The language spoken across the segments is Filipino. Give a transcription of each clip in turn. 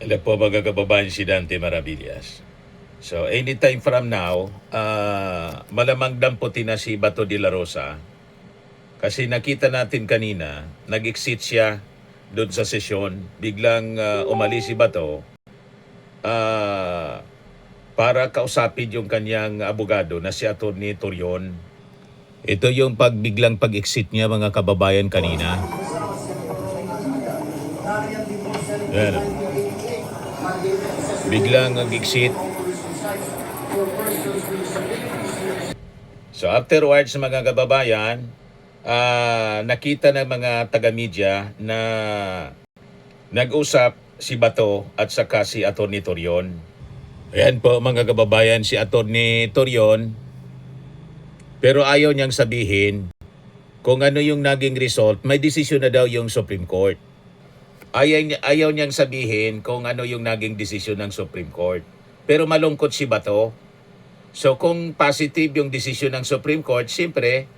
Alam po mga kababayan, si Dante Maravillas. So anytime from now, malamang damputin na si Bato de la Rosa kasi nakita natin kanina, nag-exit siya doon sa sesyon. Biglang umalis si Bato para kausapin yung kanyang abogado na si Atty. Torion. Ito yung biglang pag-exit niya mga kababayan kanina. Yan. Biglang nag-exit. So afterwards mga kababayan, nakita ng mga taga-media na nag-usap si Bato at saka si Atty. Torion. Ayan po mga kababayan, si Atty. Torion, pero ayaw niyang sabihin kung ano yung naging result. May desisyon na daw yung Supreme Court. Ayaw niyang sabihin kung ano yung naging desisyon ng Supreme Court. Pero malungkot si Bato. So kung positive yung desisyon ng Supreme Court, siyempre,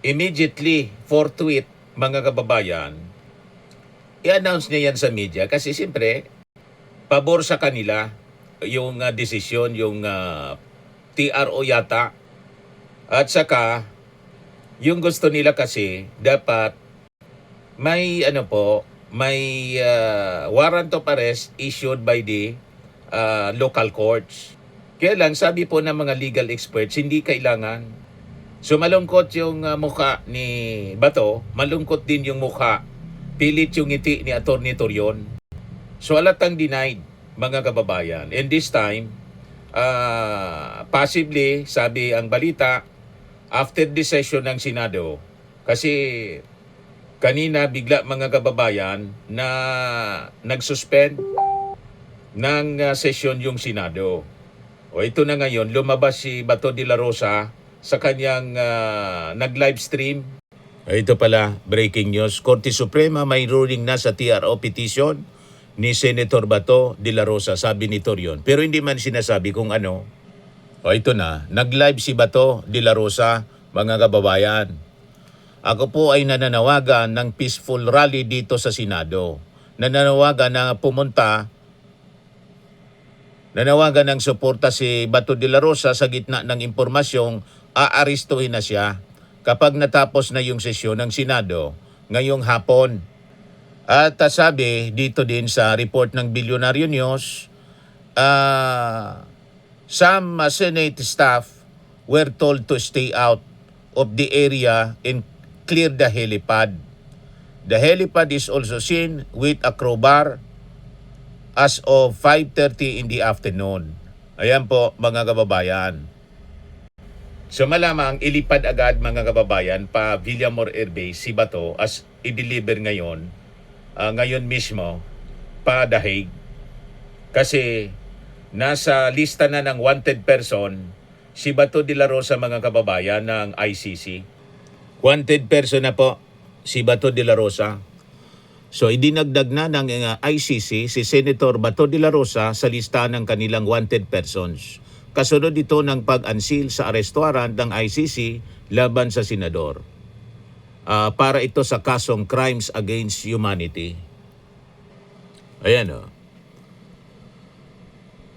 immediately, forthwith, mga kababayan, i-announce niya yan sa media kasi siyempre, pabor sa kanila yung desisyon, yung TRO yata. At saka, yung gusto nila kasi, dapat may warrant of arrest issued by the local courts. Kaya lang, sabi po ng mga legal experts, hindi kailangan. So malungkot yung mukha ni Bato, malungkot din yung mukha, pilit yung ngiti ni Atty. Torion. So alatang denied, mga kababayan. And this time, possibly, sabi ang balita, after the session ng Senado, kasi kanina bigla mga kababayan na nag-suspend ng session yung Senado. O ito na ngayon, lumabas si Bato de la Rosa sa kanyang nag-live stream. Ito pala, breaking news. Korte Suprema may ruling na sa TRO petition ni Senator Bato de la Rosa, sabi ni Torion. Pero hindi man sinasabi kung ano. O ito na, nag-live si Bato de la Rosa, mga kababayan. Ako po ay nananawagan ng peaceful rally dito sa Senado. Nananawagan na Nanawagan ng suporta si Bato de la Rosa sa gitna ng impormasyong aarestuhin na siya kapag natapos na yung sesyon ng Senado ngayong hapon. At sabi dito din sa report ng Bilyonaryo News, some Senate staff were told to stay out of the area and clear the helipad. The helipad is also seen with a crowbar as of 5:30 in the afternoon. Ayan po mga kababayan. So malamang ilipad agad mga kababayan pa Villamor Air Base si Bato as i-deliver ngayon mismo pa Dahig. Kasi nasa lista na ng wanted person si Bato de la Rosa mga kababayan ng ICC. Wanted person na po si Bato de la Rosa. So idinagdag na ng ICC si Senator Bato de la Rosa sa listahan ng kanilang wanted persons. Kasunod ito ng pag-unseal sa arrestuaran ng ICC laban sa senador. Para ito sa kasong crimes against humanity. Ayan o.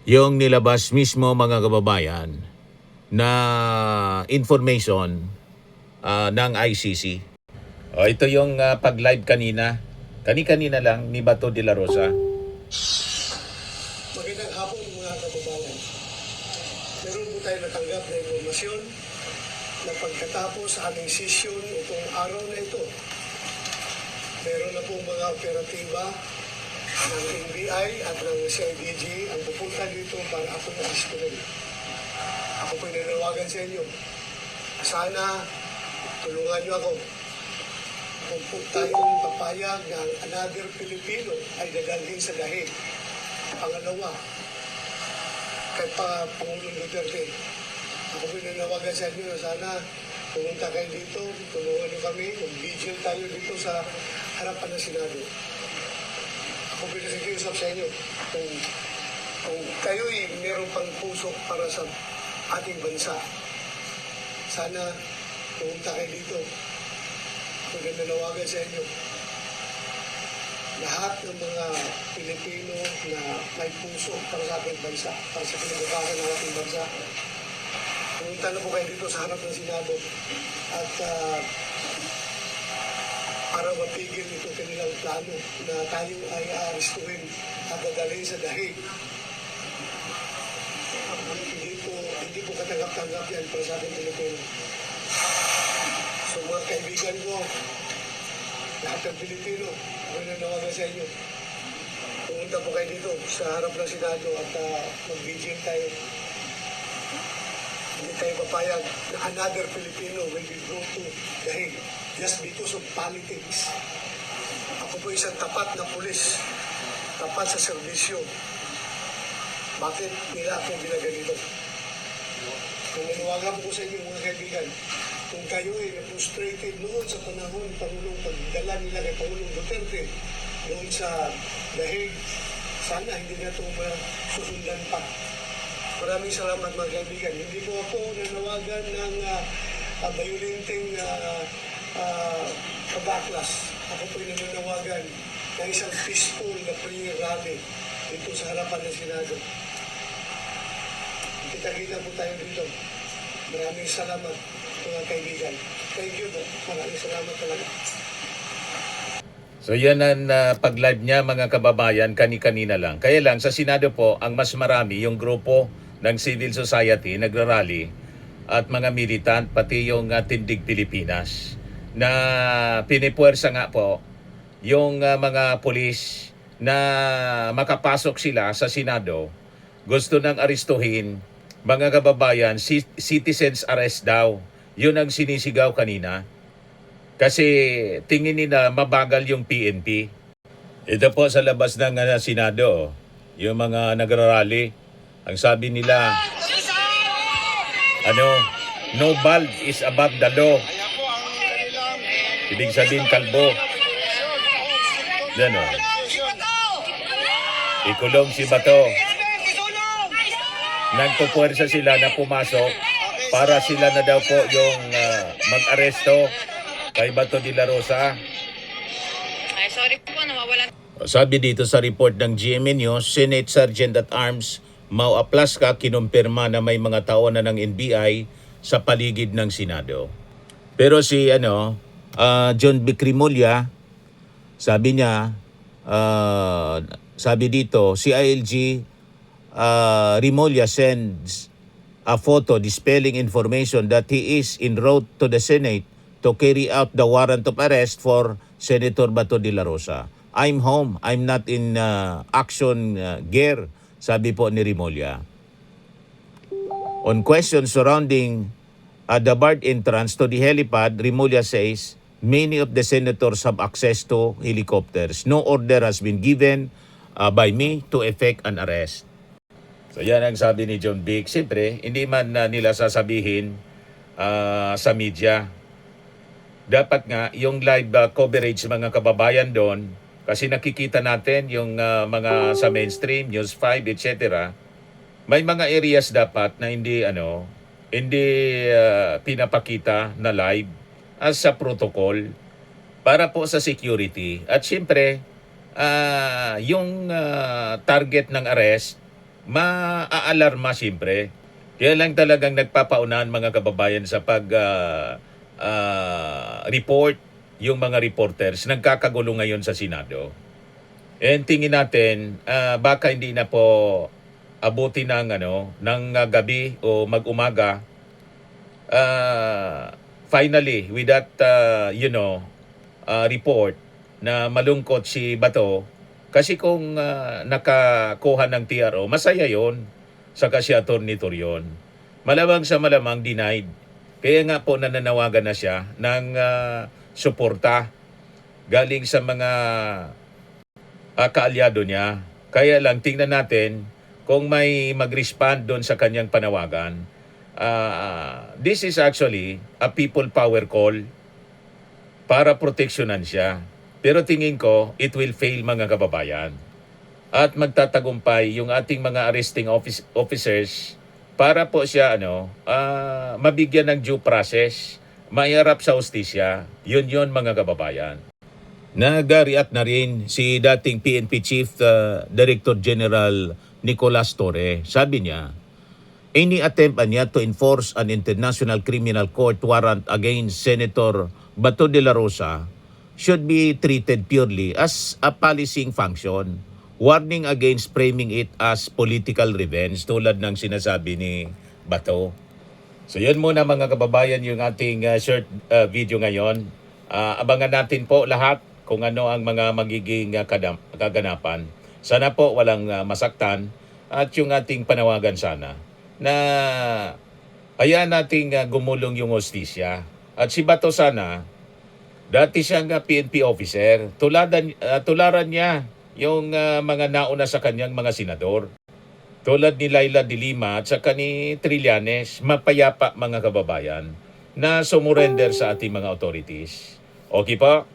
Yung nilabas mismo mga kababayan na information ng ICC. Ito yung pag-live kanina. Kanina lang ni Bato de la Rosa. Magandang hapon mga kababayan. Meron po tayo natanggap na informasyon na pagkatapos sa aming session itong araw na ito, meron na pong mga operatiba ng NBI at ng CIDG ang pupunta dito para ako na arestuhin. Ako po nanawagan sa inyo. Sana tulungan niyo ako. Kung po tayong papayag na another Pilipino ay dadalhin sa Dahig. Pangalawa, kay Pangulong Duterte, ako pinanawagan sa inyo na sana pumunta kayo dito, tulungan niyo kami, mag-vigil tayo dito sa harapan ng Senado. Ako pinasakiusap sa inyo, kung kayo'y meron pang puso para sa ating bansa, sana pumunta kayo dito. Kung nanawagan sa inyo. lahat ng mga Pilipino na may puso para sa ating bansa, para sa kinabukasan ng ating bansa. Pumunta na po kayo dito sa harap ng Senado at para mapigil ito kanilang plano na tayo ay aarestuhin at dadalhin sa dahig. Hindi po katanggap-tanggap yan para sa ating Pilipino. So mga kaibigan ko, lahat ng Pilipino, ako nanawagan sa inyo. Pumunta po kayo dito sa harap ng Senado at mag-vigil tayo. Hindi tayo papayag na another Filipino will be brought to dahil just because of politics. Ako po isang tapat na pulis, tapat sa serbisyo. Bakit nila ako ginaganito? Kung nanawagan po sa inyo mga kaibigan, kung kayo ay frustrated noon sa panahon Pangulong pagdala nila kay Pangulong Duterte noon sa dahil sana hindi na ito susundan pa. Maraming salamat mga kaibigan. Hindi po ako nanawagan ng violenting kabaklas. Ako po'y nananawagan ng isang peaceful na prayer rally dito sa harapan ng Senado. Kita-kita po tayo dito. Maraming salamat mga kaibigan. Thank you po. Maraming salamat talaga. So yan ang pag-live niya mga kababayan, kani-kanina lang. Kaya lang sa Senado po, ang mas marami yung grupo ng civil society, nagrarally, at mga militant, pati yung Tindig Pilipinas, na pinipuwersa nga po yung mga pulis na makapasok sila sa Senado. Gusto nang aristuhin, mga kababayan, citizens arrest daw. Yun ang sinisigaw kanina. Kasi tingin nila mabagal yung PNP. Ito po sa labas ng Senado, yung mga nagrarally, ang sabi nila, no bald is above the law. Ibig sabihin kalbo. Yan o. Ikulong si Bato. Nagpupuwersa sila na pumasok para sila na daw po yung mag-aresto kay Bato de la Rosa. Ay, sorry po, nawawalan. Sabi dito sa report ng GMA News, Senate Sergeant at Arms Mau Aplaska kinumpirma na may mga tao na ng NBI sa paligid ng Senado. Pero si John Bicrimulya, sabi niya, sabi dito, si ILG Rimulya sends a photo dispelling information that he is en route to the Senate to carry out the warrant of arrest for Senator Bato de la Rosa. I'm home. I'm not in action gear, sabi po ni Rimulya. On questions surrounding the BART entrance to the helipad, Rimulya says many of the senators have access to helicopters. No order has been given by me to effect an arrest. So yan ang sabi ni John Vic. Siyempre, hindi man nila sasabihin sa media. Dapat nga yung live coverage mga kababayan doon, kasi nakikita natin yung mga sa mainstream, News 5, etc. May mga areas dapat na hindi pinapakita na live as sa protocol para po sa security. At siyempre, yung target ng arrest, maaalarma siyempre. Kaya lang talagang nagpapaunahan mga kababayan sa report yung mga reporters. Nagkakagulo ngayon sa Senado. And tingin natin, baka hindi na po abuti ng gabi o mag-umaga. Finally, with that report na malungkot si Bato, kasi kung nakakuha ng TRO, masaya yon saka si Atty. Torion. Malamang sa malamang denied. Kaya nga po nananawagan na siya ng suporta galing sa mga kaalyado niya. Kaya lang tingnan natin kung may mag-respond doon sa kanyang panawagan. This is actually a people power call para proteksyonan siya. Pero tingin ko, it will fail mga kababayan. At magtatagumpay yung ating mga arresting officers para po siya mabigyan ng due process, maiharap sa hustisya. Yun mga kababayan. Nag-react na rin si dating PNP Chief Director General Nicolas Torre. Sabi niya, any attempt niya to enforce an international criminal court warrant against Senator Bato de la Rosa should be treated purely as a policing function, warning against framing it as political revenge tulad ng sinasabi ni Bato. So yun muna mga kababayan yung ating short video ngayon. Abangan natin po lahat kung ano ang mga magiging kaganapan. Sana po walang masaktan at yung ating panawagan sana na hayaan nating gumulong yung hostisya. At si Bato sana, dati siyang PNP officer, tularan niya yung mga nauna sa kanyang mga senador. Tulad ni Laila de Lima at saka ni Trillanes, mapayapa mga kababayan na sumurrender sa ating mga authorities. Okay po?